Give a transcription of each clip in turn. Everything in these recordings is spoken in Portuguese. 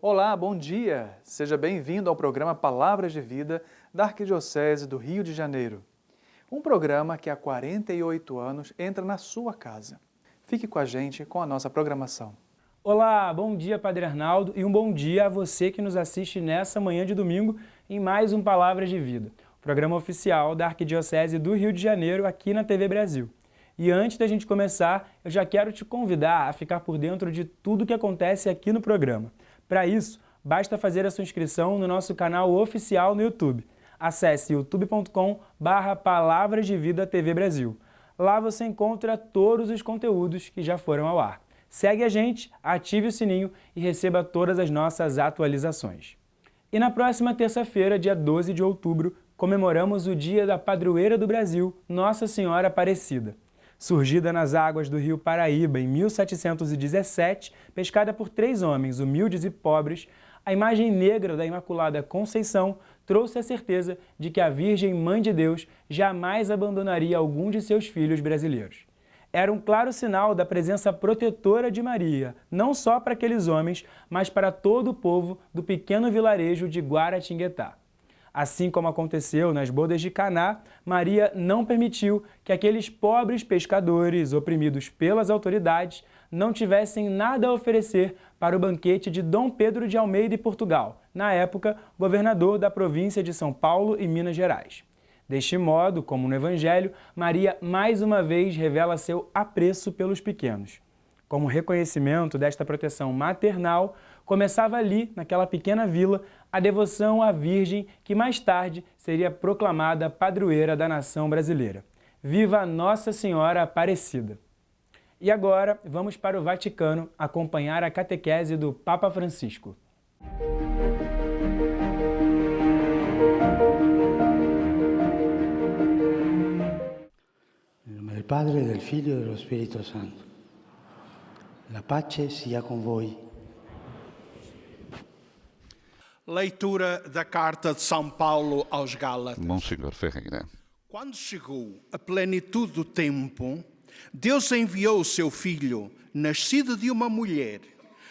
Olá, bom dia! Seja bem-vindo ao programa Palavras de Vida da Arquidiocese do Rio de Janeiro. Um programa que há 48 anos entra na sua casa. Fique com a gente com a nossa programação. Olá, bom dia Padre Arnaldo e um bom dia a você que nos assiste nessa manhã de domingo em mais um Palavras de Vida, o programa oficial da Arquidiocese do Rio de Janeiro aqui na TV Brasil. E antes da gente começar, eu já quero te convidar a ficar por dentro de tudo que acontece aqui no programa. Para isso, basta fazer a sua inscrição no nosso canal oficial no YouTube. Acesse youtube.com/Palavras de Vida TV Brasil. Lá você encontra todos os conteúdos que já foram ao ar. Segue a gente, ative o sininho e receba todas as nossas atualizações. E na próxima terça-feira, dia 12 de outubro, comemoramos o Dia da Padroeira do Brasil, Nossa Senhora Aparecida. Surgida nas águas do rio Paraíba em 1717, pescada por 3 homens humildes e pobres, a imagem negra da Imaculada Conceição trouxe a certeza de que a Virgem Mãe de Deus jamais abandonaria algum de seus filhos brasileiros. Era um claro sinal da presença protetora de Maria, não só para aqueles homens, mas para todo o povo do pequeno vilarejo de Guaratinguetá. Assim como aconteceu nas bodas de Caná, Maria não permitiu que aqueles pobres pescadores, oprimidos pelas autoridades, não tivessem nada a oferecer para o banquete de Dom Pedro de Almeida e Portugal, na época governador da província de São Paulo e Minas Gerais. Deste modo, como no Evangelho, Maria mais uma vez revela seu apreço pelos pequenos. Como reconhecimento desta proteção maternal, começava ali, naquela pequena vila, a devoção à Virgem que mais tarde seria proclamada padroeira da nação brasileira. Viva Nossa Senhora Aparecida! E agora, vamos para o Vaticano acompanhar a catequese do Papa Francisco. Em nome do Padre, del Figlio e dello Spirito Santo. La pace sia con voi. Leitura da carta de São Paulo aos Gálatas. Monsenhor Ferreira. Quando chegou a plenitude do tempo, Deus enviou o seu Filho, nascido de uma mulher,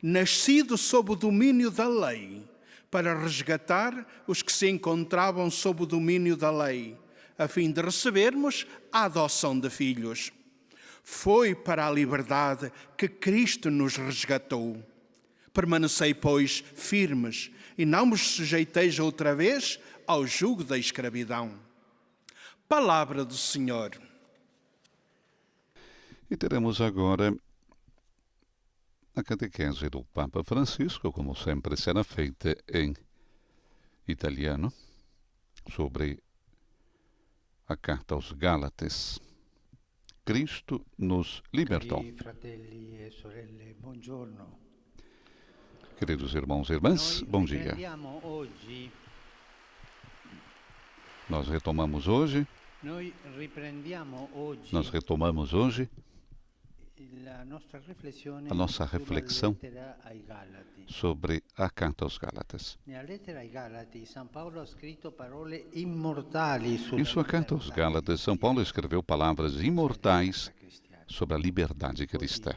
nascido sob o domínio da lei, para resgatar os que se encontravam sob o domínio da lei, a fim de recebermos a adoção de filhos. Foi para a liberdade que Cristo nos resgatou. Permanecei, pois, firmes e não vos sujeiteis outra vez ao jugo da escravidão. Palavra do Senhor. E teremos agora a catequese do Papa Francisco, como sempre será feita em italiano, sobre a carta aos Gálatas. Cristo nos libertou. Queridos irmãos e irmãs, bom dia. Nós retomamos hoje a nossa reflexão sobre a carta aos Gálatas. Em sua carta aos Gálatas, São Paulo escreveu palavras imortais sobre a liberdade cristã.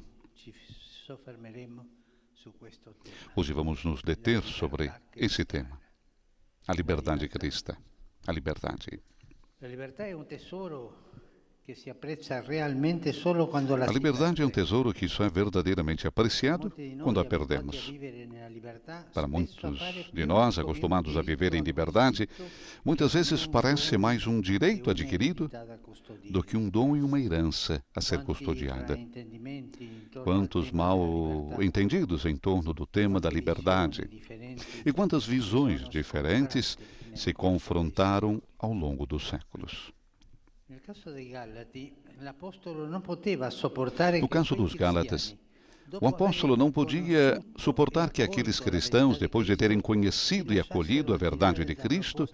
Hoje vamos nos deter sobre esse tema, a liberdade cristã, a liberdade. A liberdade é um tesouro que só é verdadeiramente apreciado quando a perdemos. Para muitos de nós, acostumados a viver em liberdade, muitas vezes parece mais um direito adquirido do que um dom e uma herança a ser custodiada. Quantos mal entendidos em torno do tema da liberdade e quantas visões diferentes se confrontaram ao longo dos séculos. No caso dos Gálatas, o apóstolo não podia suportar que aqueles cristãos, depois de terem conhecido e acolhido a verdade de Cristo,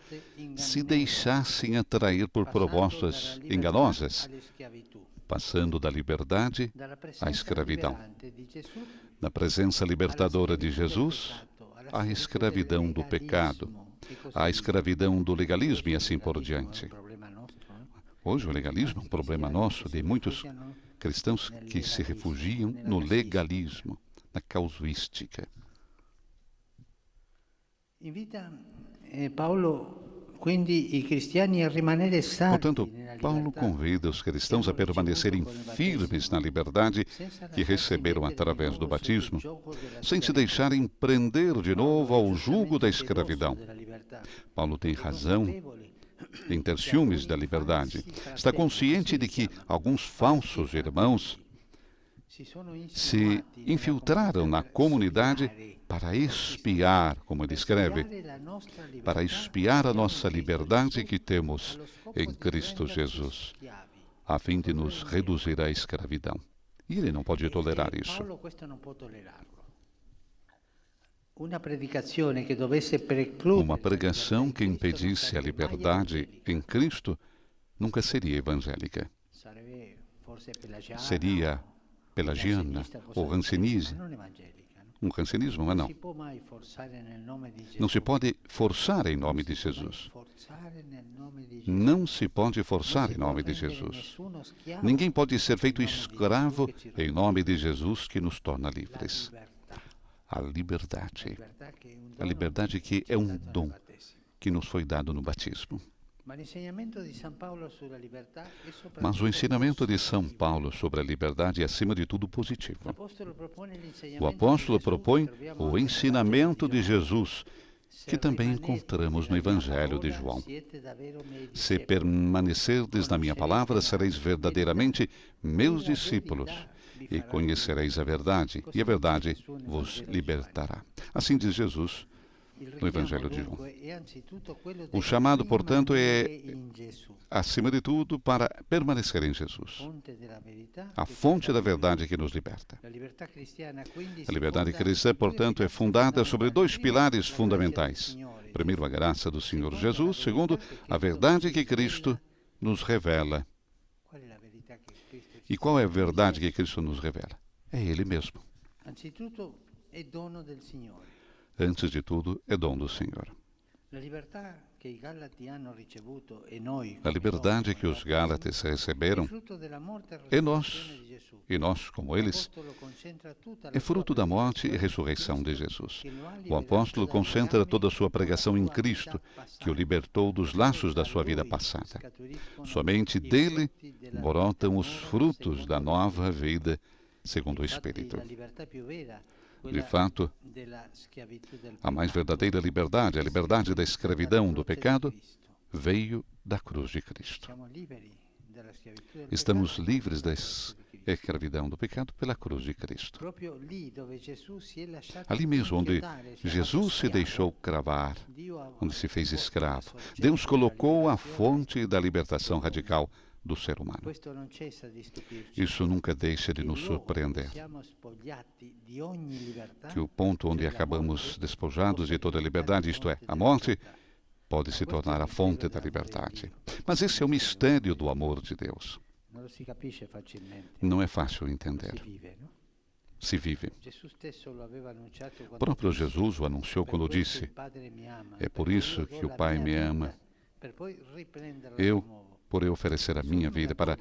se deixassem atrair por propostas enganosas, passando da liberdade à escravidão. Na presença libertadora de Jesus, à escravidão do pecado, à escravidão do legalismo e assim por diante. Hoje o legalismo é um problema nosso, de muitos cristãos que se refugiam no legalismo, na casuística. Invita Paulo quindi i cristiani a rimanere saldi Portanto, nella Paulo libertà. convida os cristãos a permanecerem firmes na liberdade que receberam através do batismo, sem se deixarem prender de novo ao jugo da escravidão. Paulo tem razão em ter ciúmes da liberdade. Está consciente de que alguns falsos irmãos se infiltraram na comunidade para espiar, como ele escreve, para espiar a nossa liberdade que temos em Cristo Jesus, a fim de nos reduzir à escravidão. E ele não pode tolerar isso. Uma pregação que impedisse a liberdade em Cristo nunca seria evangélica. Seria pelagiana ou rancinismo. Um rancinismo, mas não. Não se pode forçar em nome de Jesus. Não se pode forçar em nome de Jesus. Ninguém pode ser feito escravo em nome de Jesus que nos torna livres. A liberdade que é um dom que nos foi dado no batismo. Mas o ensinamento de São Paulo sobre a liberdade é, acima de tudo, positivo. O apóstolo propõe o ensinamento de Jesus, que também encontramos no Evangelho de João. Se permanecerdes na minha palavra, sereis verdadeiramente meus discípulos, e conhecereis a verdade, e a verdade vos libertará. Assim diz Jesus no Evangelho de João. O chamado, portanto, é, acima de tudo, para permanecer em Jesus, a fonte da verdade que nos liberta. A liberdade cristã, portanto, é fundada sobre dois pilares fundamentais. Primeiro, a graça do Senhor Jesus. Segundo, a verdade que Cristo nos revela. E qual é a verdade que Cristo nos revela? É Ele mesmo. Antes de tudo, é dom do Senhor. A liberdade que os Gálatas receberam é nós, e nós, como eles, é fruto da morte e ressurreição de Jesus. O apóstolo concentra toda a sua pregação em Cristo, que o libertou dos laços da sua vida passada. Somente dele brotam os frutos da nova vida, segundo o Espírito. De fato, a mais verdadeira liberdade, a liberdade da escravidão do pecado, veio da cruz de Cristo. Estamos livres da escravidão do pecado pela cruz de Cristo. Ali mesmo onde Jesus se deixou cravar, onde se fez escravo, Deus colocou a fonte da libertação radical do ser humano. Isso nunca deixa de nos surpreender. Que o ponto onde acabamos despojados de toda a liberdade, isto é, a morte, pode se tornar a fonte da liberdade. Mas esse é o mistério do amor de Deus. Não é fácil entender. Se vive. O próprio Jesus o anunciou quando disse: é por isso que o Pai me ama. Por eu oferecer a minha vida para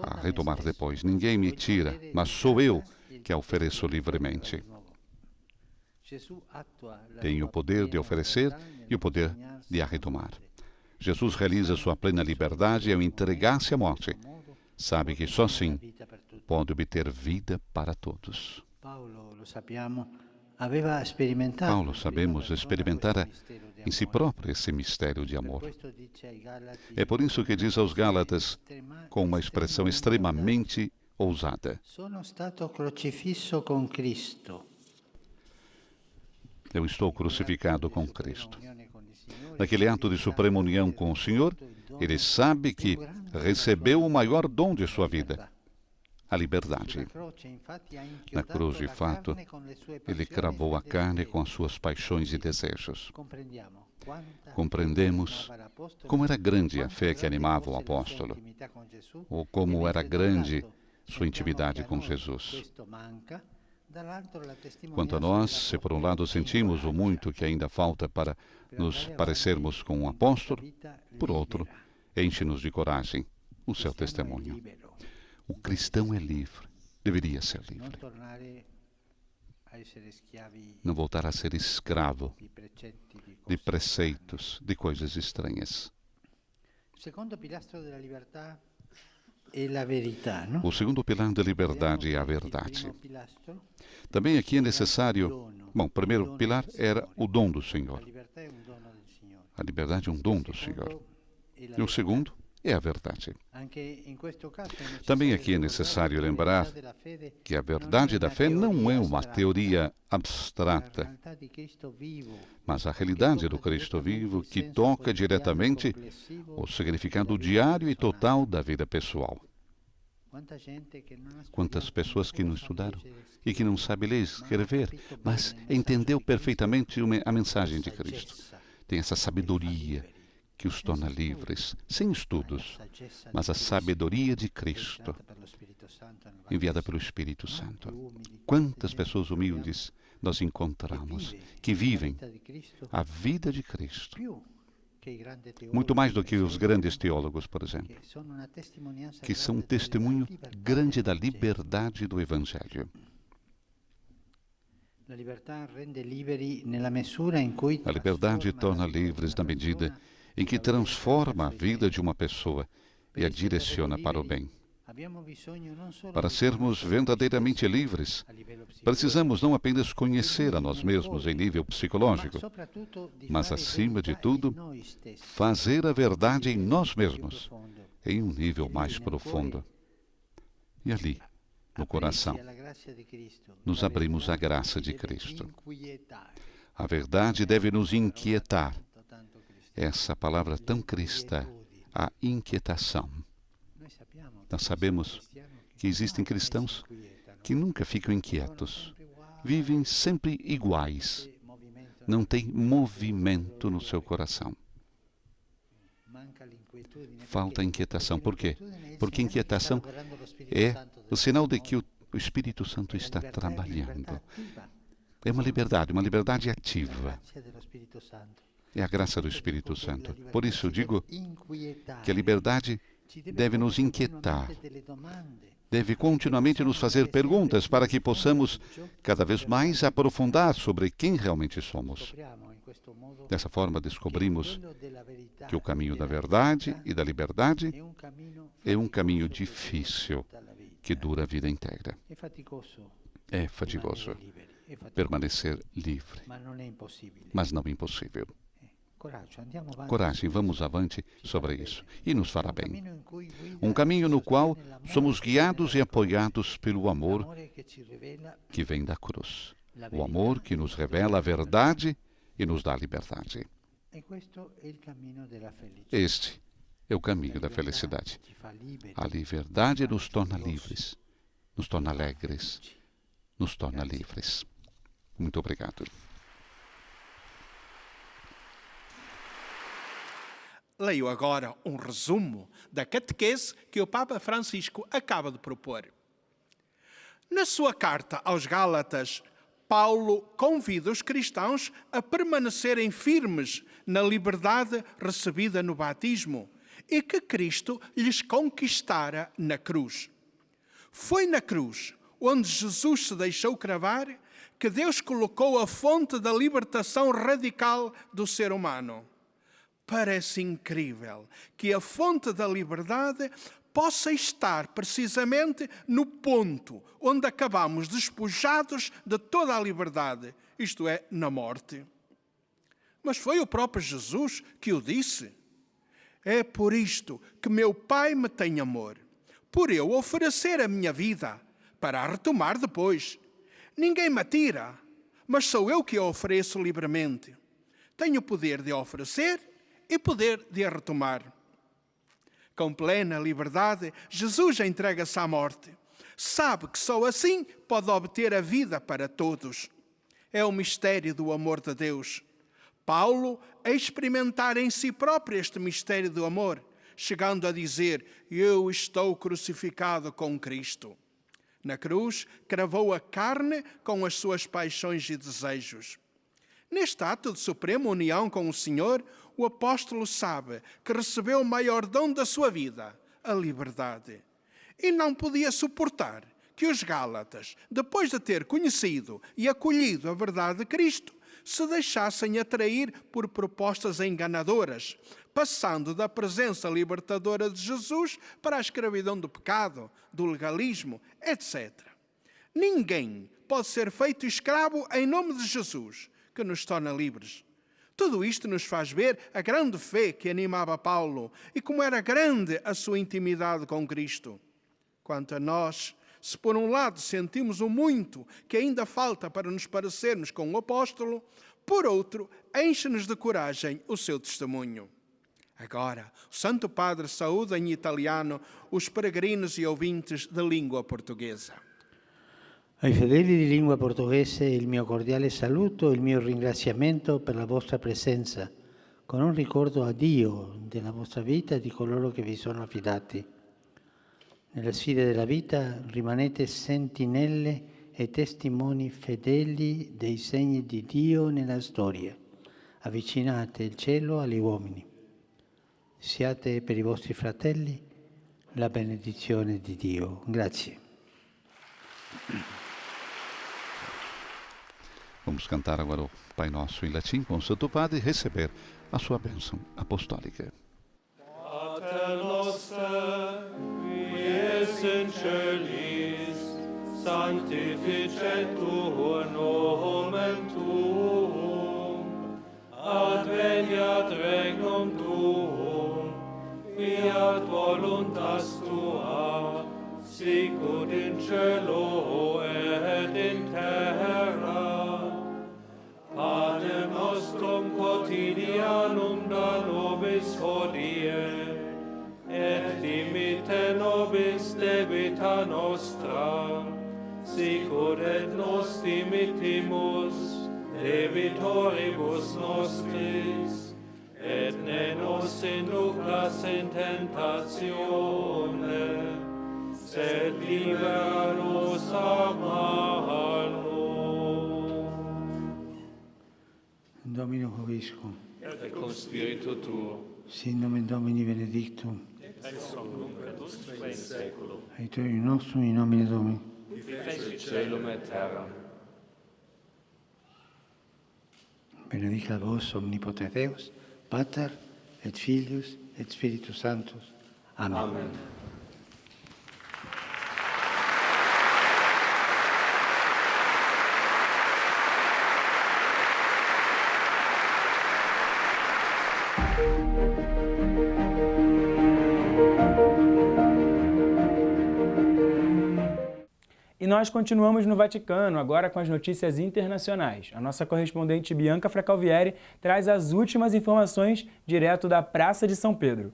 a retomar depois. Ninguém me tira, mas sou eu que a ofereço livremente. Tenho o poder de oferecer e o poder de a retomar. Jesus realiza sua plena liberdade ao entregar-se à morte. Sabe que só assim pode obter vida para todos. Paulo, sabemos, experimentara em si próprio esse mistério de amor. É por isso que diz aos Gálatas, com uma expressão extremamente ousada: eu estou crucificado com Cristo. Naquele ato de suprema união com o Senhor, ele sabe que recebeu o maior dom de sua vida, a liberdade. Na cruz, de fato, ele cravou a carne com as suas paixões e desejos. Compreendemos como era grande a fé que animava o apóstolo, ou como era grande sua intimidade com Jesus. Quanto a nós, se por um lado sentimos o muito que ainda falta para nos parecermos com o apóstolo, por outro, enche-nos de coragem o seu testemunho. O cristão é livre, deveria ser livre. Não voltar a ser escravo de preceitos, de coisas estranhas. Il secondo pilastro della libertà è la verità, no? O segundo pilar da liberdade é a verdade. Il primo pilastro, Também aqui é necessário... Bom, o primeiro pilar era o dom do la Senhor. libertà è un dono del Signore. A liberdade é um dom do Senhor. E la E o segundo é a verdade. Anche in questo caso è Também necessario aqui é necessário ricordare lembrar che la verità della fede que a verdade da fé não é uma teoria la abstrata, realtà di Cristo vivo, mas a realidade do Cristo vivo que toca diretamente o significado diário e total da vida pessoal. quanta gente che non ha Quantas studiato, pessoas que não sa estudaram leggere e e que não sabem ler e escrever, mas entendeu perfeitamente a mensagem de Cristo. Tem essa sabedoria que os torna livres, sem estudos, mas a sabedoria de Cristo, enviada pelo Espírito Santo. Quantas pessoas humildes nós encontramos que vivem a vida de Cristo, muito mais do que os grandes teólogos, por exemplo, que são um testemunho grande da liberdade do Evangelho. A liberdade torna livres na medida em que transforma a vida de uma pessoa e a direciona para o bem. Para sermos verdadeiramente livres, precisamos não apenas conhecer a nós mesmos em nível psicológico, mas, acima de tudo, fazer a verdade em nós mesmos, em um nível mais profundo. E ali, no coração, nos abrimos à graça de Cristo. A verdade deve nos inquietar. Essa palavra tão cristã, a inquietação. Nós sabemos que existem cristãos que nunca ficam inquietos, vivem sempre iguais, não têm movimento no seu coração. Falta inquietação. Por quê? Porque inquietação é o sinal de que o Espírito Santo está trabalhando. É uma liberdade ativa. É a graça do Espírito Santo. Por isso eu digo que a liberdade deve nos inquietar, deve continuamente nos fazer perguntas para que possamos cada vez mais aprofundar sobre quem realmente somos. Dessa forma, descobrimos que o caminho da verdade e da liberdade é um caminho difícil que dura a vida inteira. É fatigoso permanecer livre, mas não impossível. Coragem, vamos avante sobre isso e nos fará bem. Um caminho no qual somos guiados e apoiados pelo amor que vem da cruz. O amor que nos revela a verdade e nos dá a liberdade. Este é o caminho da felicidade. A liberdade nos torna livres, nos torna alegres, nos torna livres. Muito obrigado. Leio agora um resumo da catequese que o Papa Francisco acaba de propor. Na sua carta aos Gálatas, Paulo convida os cristãos a permanecerem firmes na liberdade recebida no batismo e que Cristo lhes conquistara na cruz. Foi na cruz, onde Jesus se deixou cravar, que Deus colocou a fonte da libertação radical do ser humano. Parece incrível que a fonte da liberdade possa estar precisamente no ponto onde acabamos despojados de toda a liberdade, isto é, na morte. Mas foi o próprio Jesus que o disse. É por isto que meu Pai me tem amor, por eu oferecer a minha vida, para a retomar depois. Ninguém me tira, mas sou eu que a ofereço livremente. Tenho o poder de a oferecer e poder de a retomar. Com plena liberdade, Jesus entrega-se à morte. Sabe que só assim pode obter a vida para todos. É o mistério do amor de Deus. Paulo a experimentar em si próprio este mistério do amor, chegando a dizer: eu estou crucificado com Cristo. Na cruz, cravou a carne com as suas paixões e desejos. Neste ato de suprema união com o Senhor, o apóstolo sabe que recebeu o maior dom da sua vida, a liberdade. E não podia suportar que os Gálatas, depois de ter conhecido e acolhido a verdade de Cristo, se deixassem atrair por propostas enganadoras, passando da presença libertadora de Jesus para a escravidão do pecado, do legalismo, etc. Ninguém pode ser feito escravo em nome de Jesus, que nos torna livres. Tudo isto nos faz ver a grande fé que animava Paulo e como era grande a sua intimidade com Cristo. Quanto a nós, se por um lado sentimos o muito que ainda falta para nos parecermos com o apóstolo, por outro, enche-nos de coragem o seu testemunho. Agora, o Santo Padre saúda em italiano os peregrinos e ouvintes de língua portuguesa. Ai fedeli di lingua portoghese il mio cordiale saluto e il mio ringraziamento per la vostra presenza, con un ricordo a Dio della vostra vita e di coloro che vi sono affidati. Nelle sfide della vita rimanete sentinelle e testimoni fedeli dei segni di Dio nella storia. Avvicinate il cielo agli uomini. Siate per i vostri fratelli la benedizione di Dio. Grazie. Vamos cantar agora o Pai Nosso em latim com o Santo Padre e receber a sua bênção apostólica. Pater noster, qui es in celis, sanctificetur nomen tuum, adveniat regnum tuum, fiat voluntas tua, sicut in cielo et in terra. Panem nostrum quotidianum da nobis hodie, et dimitte nobis debita nostra, sicut et nos dimittimus debitoribus nostris, et ne nos inducas in tentatione, sed libera nos a malo. Domino Hoviscum, Et cum spiritu tuo, sin nomen Domini benedictum, ex hoc nunc et usque in saeculum, aiutorium nostrum in nomine Domini. qui fecit caelum et terram. Benedicat vos omnipotens Deus, Pater et Filius et Spiritus Sanctus. Amen. Amen. E nós continuamos no Vaticano, agora com as notícias internacionais. A nossa correspondente Bianca Fracalvieri traz as últimas informações direto da Praça de São Pedro.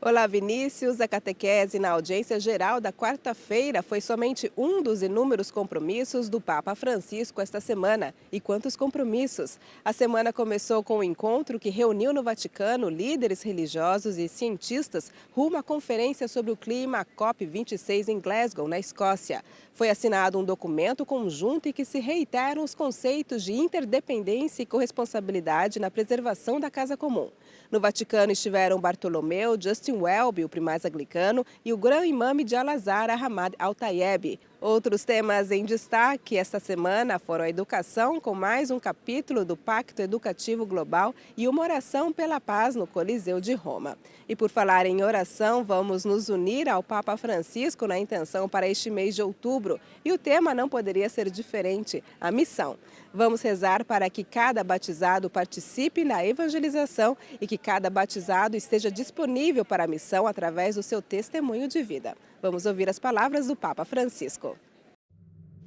Olá, Vinícius. A catequese na audiência geral da quarta-feira foi somente um dos inúmeros compromissos do Papa Francisco esta semana. E quantos compromissos! A semana começou com um encontro que reuniu no Vaticano líderes religiosos e cientistas rumo à conferência sobre o clima COP26 em Glasgow, na Escócia. Foi assinado um documento conjunto em que se reiteram os conceitos de interdependência e corresponsabilidade na preservação da casa comum. No Vaticano estiveram Bartolomeu, Justin Welby, o primaz anglicano, e o grão-imame de Al-Azhar, Ahmad Al-Tayeb. Outros temas em destaque esta semana foram a educação, com mais um capítulo do Pacto Educativo Global e uma oração pela paz no Coliseu de Roma. E por falar em oração, vamos nos unir ao Papa Francisco na intenção para este mês de outubro. E o tema não poderia ser diferente, a missão. Vamos rezar para que cada batizado participe na evangelização e que cada batizado esteja disponível para a missão através do seu testemunho de vida. Vamos ouvir as palavras do Papa Francisco.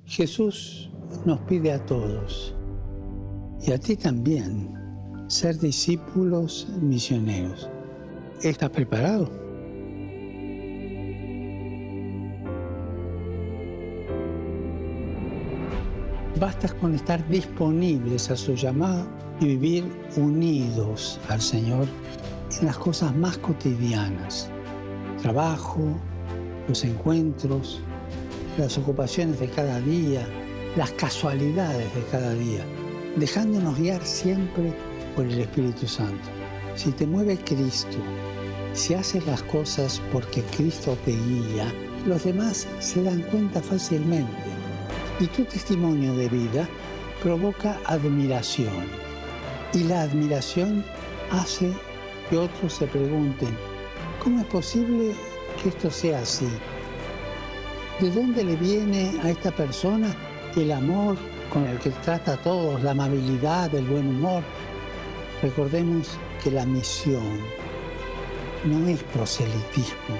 Jesús nos pide a todos, y a ti también, ser discípulos misioneros. ¿Estás preparado? Basta con estar disponibles a su llamado y vivir unidos al Señor en las cosas más cotidianas. Trabajo, los encuentros, las ocupaciones de cada día, las casualidades de cada día, dejándonos guiar siempre por el Espíritu Santo. Si te mueve Cristo, si haces las cosas porque Cristo te guía, los demás se dan cuenta fácilmente. Y tu testimonio de vida provoca admiración. Y la admiración hace que otros se pregunten, ¿cómo es posible que esto sea así? ¿De dónde le viene a esta persona el amor con el que trata a todos, la amabilidad, el buen humor? Recordemos que la misión no es proselitismo,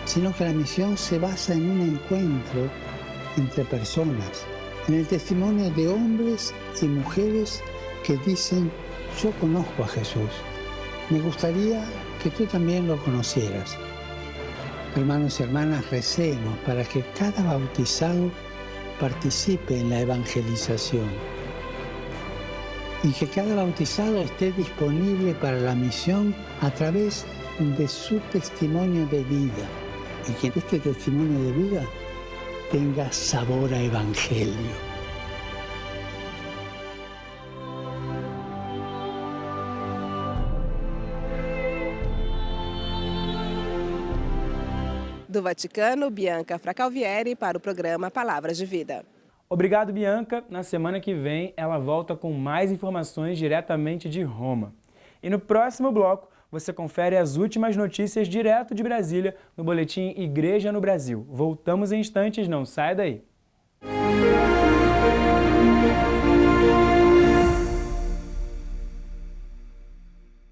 sino que la misión se basa en un encuentro entre personas, en el testimonio de hombres y mujeres que dicen, yo conozco a Jesús, me gustaría que tú también lo conocieras. Hermanos y hermanas, recemos para que cada bautizado participe en la evangelización y que cada bautizado esté disponible para la misión a través de su testimonio de vida y que este testimonio de vida tenga sabor a evangelio. Do Vaticano, Bianca Fracalvieri para o programa Palavras de Vida. Obrigado, Bianca. Na semana que vem, ela volta com mais informações diretamente de Roma. E no próximo bloco, você confere as últimas notícias direto de Brasília no boletim Igreja no Brasil. Voltamos em instantes, não sai daí.